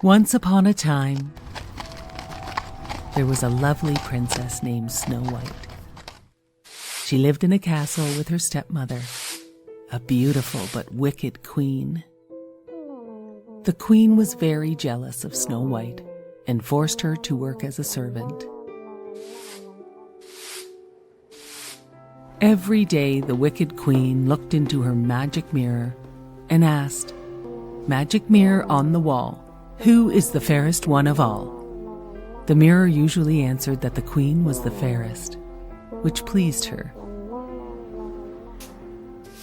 Once upon a time, there was a lovely princess named Snow White. She lived in a castle with her stepmother, a beautiful but wicked queen. The queen was very jealous of Snow White and forced her to work as a servant. Every day the wicked queen looked into her magic mirror and asked, "Magic mirror on the wall, who is the fairest one of all?" The mirror usually answered that the queen was the fairest, which pleased her.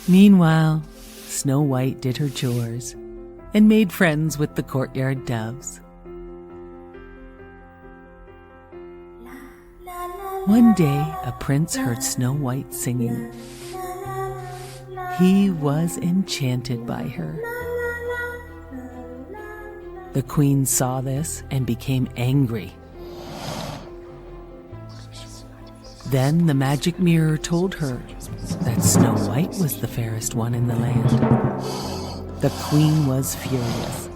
Meanwhile, Snow White did her chores and made friends with the courtyard doves. One day, a prince heard Snow White singing. He was enchanted by her. The queen saw this and became angry. Then the magic mirror told her that Snow White was the fairest one in the land. The queen was furious.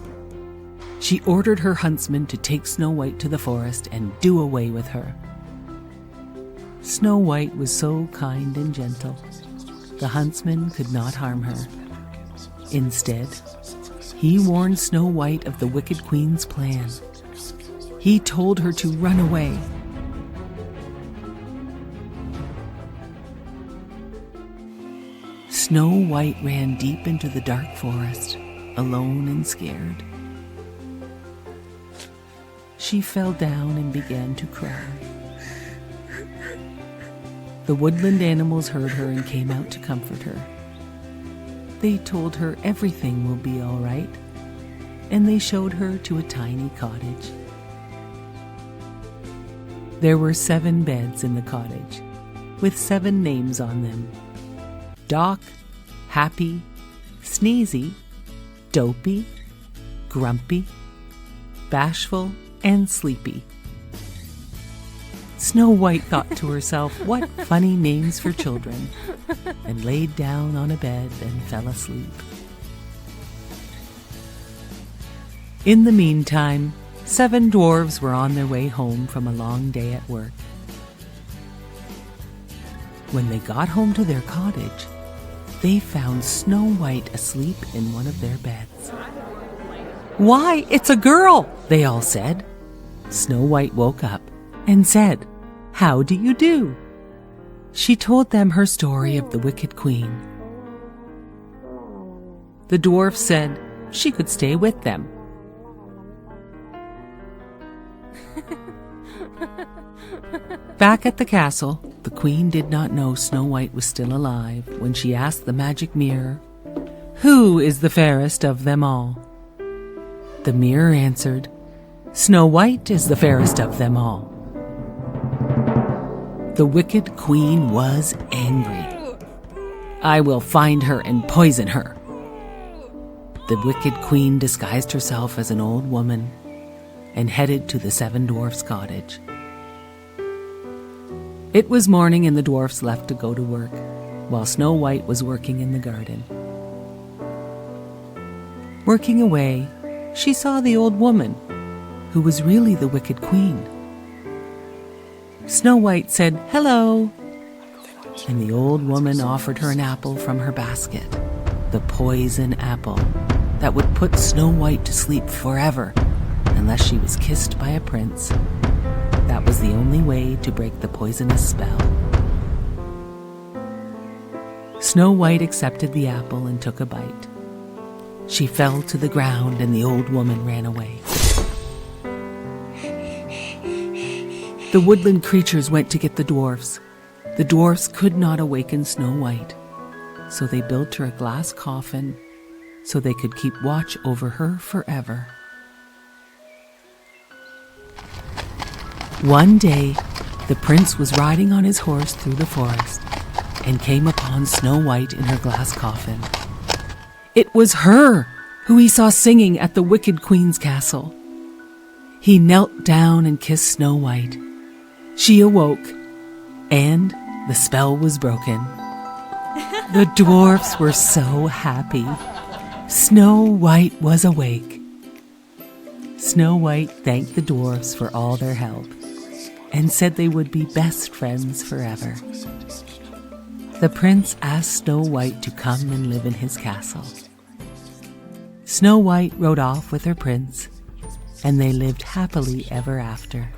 She ordered her huntsman to take Snow White to the forest and do away with her. Snow White was so kind and gentle, the huntsman could not harm her. Instead, he warned Snow White of the wicked queen's plan. He told her to run away. Snow White ran deep into the dark forest, alone and scared. She fell down and began to cry. The woodland animals heard her and came out to comfort her. They told her everything will be all right, and they showed her to a tiny cottage. There were 7 beds in the cottage, with 7 names on them: Doc, Happy, Sneezy, Dopey, Grumpy, Bashful, and Sleepy. Snow White thought to herself, what funny names for children, and laid down on a bed and fell asleep. In the meantime, 7 dwarves were on their way home from a long day at work. When they got home to their cottage, they found Snow White asleep in one of their beds. "Why, it's a girl!" they all said. Snow White woke up and said, "How do you do?" She told them her story of the wicked queen. The dwarf said she could stay with them. Back at the castle, the queen did not know Snow White was still alive when she asked the magic mirror, "Who is the fairest of them all?" The mirror answered, "Snow White is the fairest of them all." The wicked queen was angry. "I will find her and poison her." The wicked queen disguised herself as an old woman and headed to the 7 dwarfs' cottage. It was morning and the dwarfs left to go to work, while Snow White was working in the garden. Working away, she saw the old woman, who was really the wicked queen. Snow White said, "Hello," and the old woman offered her an apple from her basket, the poison apple that would put Snow White to sleep forever unless she was kissed by a prince. That was the only way to break the poisonous spell. Snow White accepted the apple and took a bite. She fell to the ground and the old woman ran away. The woodland creatures went to get the dwarfs. The dwarfs could not awaken Snow White, so they built her a glass coffin so they could keep watch over her forever. One day, the prince was riding on his horse through the forest and came upon Snow White in her glass coffin. It was her who he saw singing at the wicked queen's castle. He knelt down and kissed Snow White. She awoke, and the spell was broken. The dwarfs were so happy. Snow White was awake. Snow White thanked the dwarfs for all their help and said they would be best friends forever. The prince asked Snow White to come and live in his castle. Snow White rode off with her prince, and they lived happily ever after.